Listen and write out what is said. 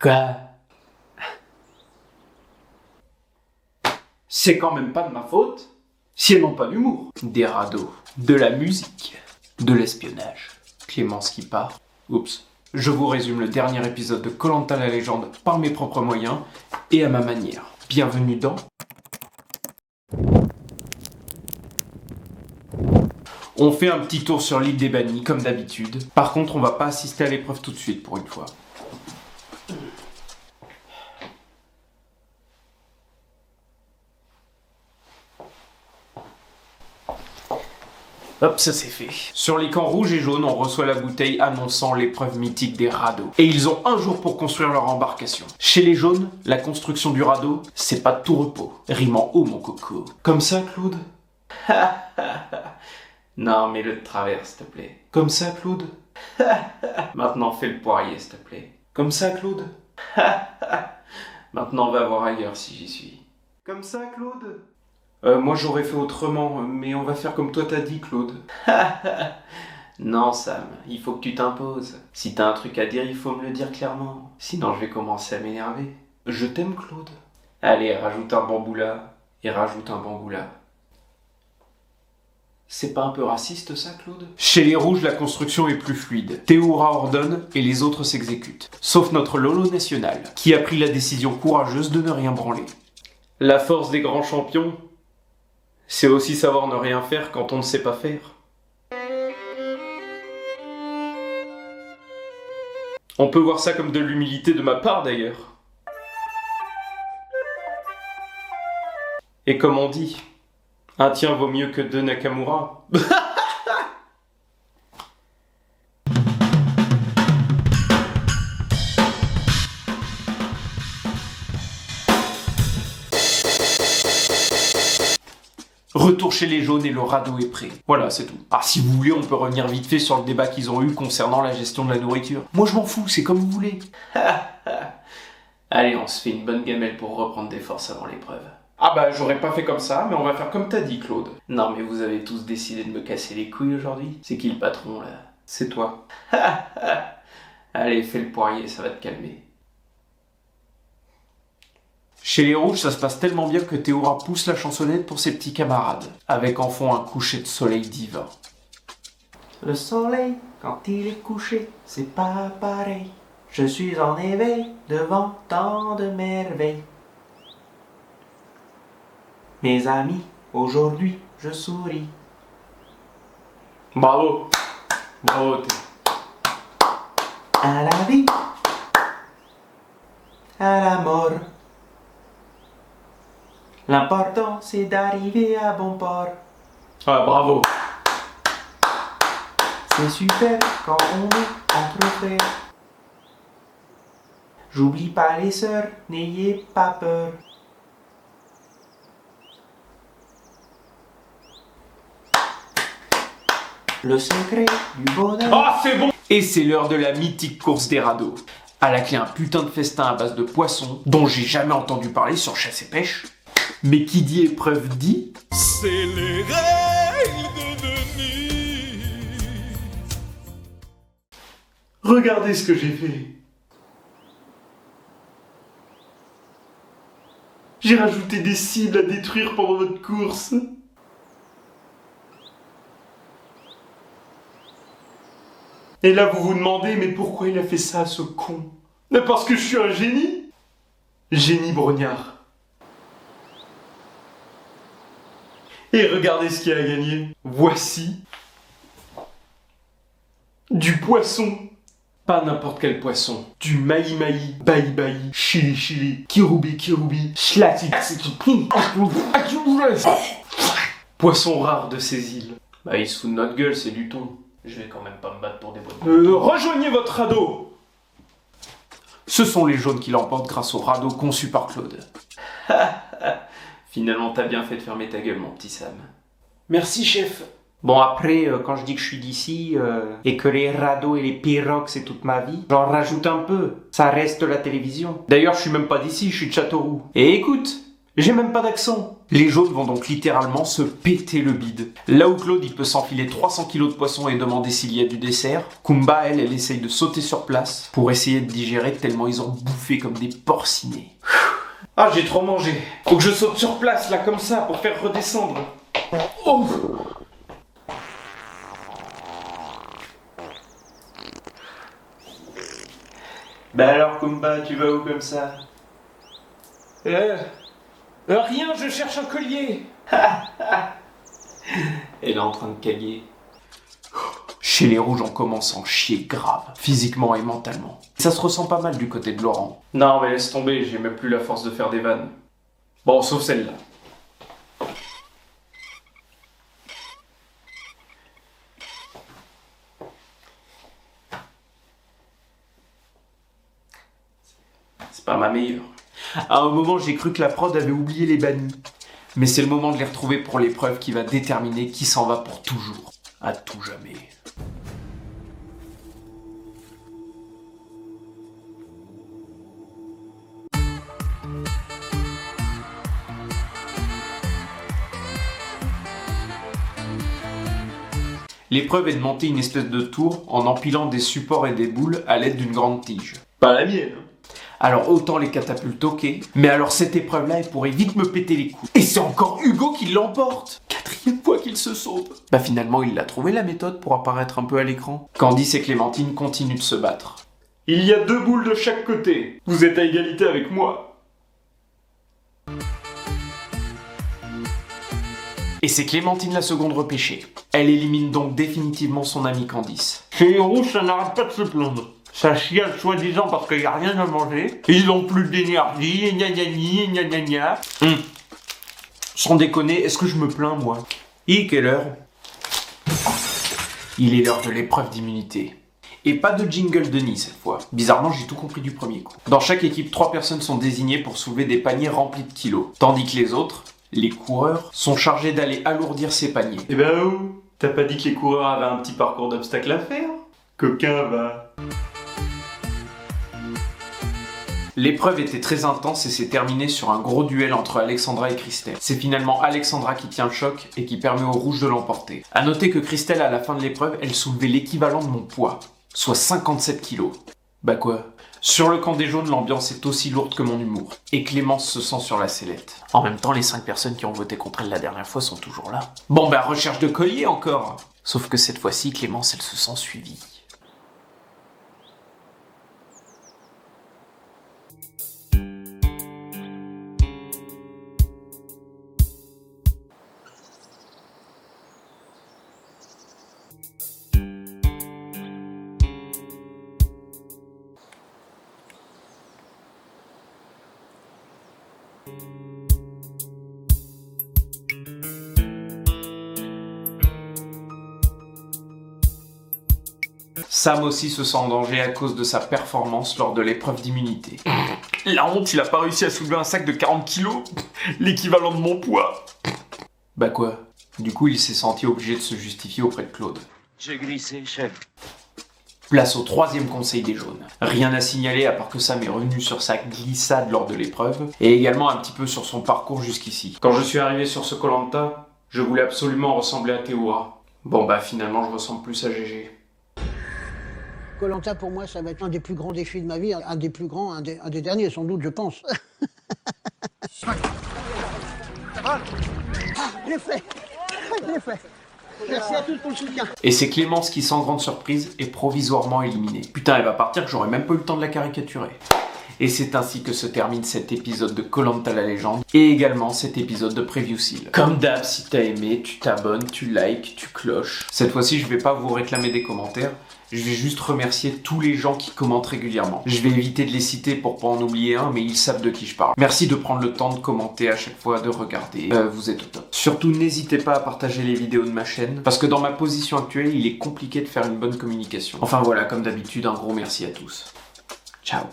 Quoi? C'est quand même pas de ma faute si elles n'ont pas d'humour. Des radeaux, de la musique, de l'espionnage. Clémence qui part. Oups. Je vous résume le dernier épisode de Koh-Lanta la légende par mes propres moyens et à ma manière. Bienvenue dans... On fait un petit tour sur l'île des bannis, comme d'habitude. Par contre, on va pas assister à l'épreuve tout de suite, pour une fois. Hop, ça c'est fait. Sur les camps rouges et jaunes, on reçoit la bouteille annonçant l'épreuve mythique des radeaux. Et ils ont un jour pour construire leur embarcation. Chez les jaunes, la construction du radeau, c'est pas de tout repos. Rime en haut, mon coco. Comme ça, Claude? Non, mets-le de travers, s'il te plaît. Comme ça, Claude? Maintenant, fais le poirier, s'il te plaît. Comme ça, Claude? Maintenant, on va voir ailleurs si j'y suis. Comme ça, Claude? Moi j'aurais fait autrement, mais on va faire comme toi t'as dit, Claude. Non, Sam, il faut que tu t'imposes. Si t'as un truc à dire, il faut me le dire clairement. Sinon je vais commencer à m'énerver. Je t'aime, Claude. Allez, rajoute un bambou là, et rajoute un bambou là. C'est pas un peu raciste ça, Claude? Chez les rouges, la construction est plus fluide. Théoura ordonne et les autres s'exécutent. Sauf notre Lolo national, qui a pris la décision courageuse de ne rien branler. La force des grands champions, c'est aussi savoir ne rien faire quand on ne sait pas faire. On peut voir ça comme de l'humilité de ma part d'ailleurs. Et comme on dit, un tien vaut mieux que deux Nakamura. Retour chez les jaunes et le radeau est prêt. Voilà, c'est tout. Ah, si vous voulez, on peut revenir vite fait sur le débat qu'ils ont eu concernant la gestion de la nourriture. Moi, je m'en fous, c'est comme vous voulez. Allez, on se fait une bonne gamelle pour reprendre des forces avant l'épreuve. Ah bah, j'aurais pas fait comme ça, mais on va faire comme t'as dit, Claude. Non, mais vous avez tous décidé de me casser les couilles aujourd'hui? C'est qui le patron, là? C'est toi. Allez, fais le poirier, ça va te calmer. Chez les rouges, ça se passe tellement bien que Théoura pousse la chansonnette pour ses petits camarades, avec en fond un coucher de soleil divin. Le soleil, quand il est couché, c'est pas pareil. Je suis en éveil devant tant de merveilles. Mes amis, aujourd'hui, je souris. Bravo! Bravo, Théo. À la vie, à la mort. L'important, c'est d'arriver à bon port. Ah, bravo! C'est super quand on est entre frères. J'oublie pas les sœurs, n'ayez pas peur. Le secret du bonheur. Ah, c'est bon! Et c'est l'heure de la mythique course des radeaux. À la clé, un putain de festin à base de poissons, dont j'ai jamais entendu parler sur Chasse et Pêche. Mais qui dit épreuve dit... C'est les règles de Venise. Regardez ce que j'ai fait. J'ai rajouté des cibles à détruire pendant votre course. Et là, vous vous demandez, mais pourquoi il a fait ça, ce con? Mais parce que je suis un génie. Génie brognard. Et regardez ce qu'il a gagné. Voici du poisson. Pas n'importe quel poisson. Du maï-maï, baï-baï, chili-chili, kirubi-kirubi, shlati. Poisson rare de ces îles. Bah, il se fout de notre gueule, c'est du thon. Je vais quand même pas me battre pour des bonnes. Rejoignez votre radeau. Ce sont les jaunes qui l'emportent grâce au radeau conçu par Claude. Finalement, t'as bien fait de fermer ta gueule, mon petit Sam. Merci, chef. Bon, après, quand je dis que je suis d'ici, et que les radeaux et les pirogues, c'est toute ma vie, j'en rajoute un peu. Ça reste la télévision. D'ailleurs, je suis même pas d'ici, je suis de Châteauroux. Et écoute, j'ai même pas d'accent. Les jaunes vont donc littéralement se péter le bide. Là où Claude il peut s'enfiler 300 kilos de poisson et demander s'il y a du dessert, Kumba elle essaye de sauter sur place pour essayer de digérer tellement ils ont bouffé comme des porcinés. Ah, j'ai trop mangé. Faut que je saute sur place là comme ça pour faire redescendre. Oh. Bah alors Kumba, tu vas où comme ça? Rien, je cherche un collier. Elle est en train de caguer. Chez les rouges, on commence à en chier grave, physiquement et mentalement. Ça se ressent pas mal du côté de Laurent. Non mais laisse tomber, j'ai même plus la force de faire des vannes. Bon, sauf celle-là. C'est pas ma meilleure. À un moment, j'ai cru que la prod avait oublié les bannis. Mais c'est le moment de les retrouver pour l'épreuve qui va déterminer qui s'en va pour toujours. À tout jamais. L'épreuve est de monter une espèce de tour en empilant des supports et des boules à l'aide d'une grande tige. Pas la mienne. Alors autant les catapultes ok, mais alors cette épreuve-là, elle pourrait vite me péter les couilles. Et c'est encore Hugo qui l'emporte. 4e fois qu'il se sauve. Bah finalement, il a trouvé la méthode pour apparaître un peu à l'écran. Candice et Clémentine continuent de se battre. Il y a 2 boules de chaque côté. Vous êtes à égalité avec moi. Et c'est Clémentine la seconde repêchée. Elle élimine donc définitivement son amie Candice. Chez les rouges, ça n'arrête pas de se plaindre. Ça chiale soi-disant parce qu'il n'y a rien à manger. Ils n'ont plus d'énergie, gna gna gna gna gna gna. Sans déconner, est-ce que je me plains moi? Et quelle heure? Il est l'heure de l'épreuve d'immunité. Et pas de jingle de nid cette fois. Bizarrement, j'ai tout compris du premier coup. Dans chaque équipe, 3 personnes sont désignées pour soulever des paniers remplis de kilos. Tandis que les autres, les coureurs, sont chargés d'aller alourdir ces paniers. Eh ben oh, t'as pas dit que les coureurs avaient un petit parcours d'obstacles à faire? Coquin va. L'épreuve était très intense et s'est terminée sur un gros duel entre Alexandra et Christelle. C'est finalement Alexandra qui tient le choc et qui permet aux rouges de l'emporter. A noter que Christelle, à la fin de l'épreuve, elle soulevait l'équivalent de mon poids, soit 57 kilos. Bah quoi? Sur le camp des jaunes, l'ambiance est aussi lourde que mon humour. Et Clémence se sent sur la sellette. En même temps, les 5 personnes qui ont voté contre elle la dernière fois sont toujours là. Bon bah, recherche de collier encore. Sauf que cette fois-ci, Clémence, elle se sent suivie. Sam aussi se sent en danger à cause de sa performance lors de l'épreuve d'immunité. La honte, il a pas réussi à soulever un sac de 40 kilos, l'équivalent de mon poids. Bah quoi? Du coup, il s'est senti obligé de se justifier auprès de Claude. J'ai glissé, chef. Place au 3e conseil des jaunes. Rien à signaler à part que Sam est revenu sur sa glissade lors de l'épreuve, et également un petit peu sur son parcours jusqu'ici. Quand je suis arrivé sur ce Koh-Lanta, je voulais absolument ressembler à Théoura. Bon bah finalement je ressemble plus à GG. Koh-Lanta, pour moi, ça va être un des plus grands défis de ma vie, un des plus grands, un des derniers, sans doute, je pense. Je l'ai fait. Je l'ai fait. Merci à tous pour le soutien. Et c'est Clémence qui, sans grande surprise, est provisoirement éliminée. Putain, elle va partir que j'aurais même pas eu le temps de la caricaturer. Et c'est ainsi que se termine cet épisode de Koh-Lanta la légende, et également cet épisode de Preview Seal. Comme d'hab, si t'as aimé, tu t'abonnes, tu likes, tu cloches. Cette fois-ci, je vais pas vous réclamer des commentaires, je vais juste remercier tous les gens qui commentent régulièrement. Je vais éviter de les citer pour pas en oublier un, mais ils savent de qui je parle. Merci de prendre le temps de commenter à chaque fois, de regarder. Vous êtes au top. Surtout, n'hésitez pas à partager les vidéos de ma chaîne, parce que dans ma position actuelle, il est compliqué de faire une bonne communication. Enfin voilà, comme d'habitude, un gros merci à tous.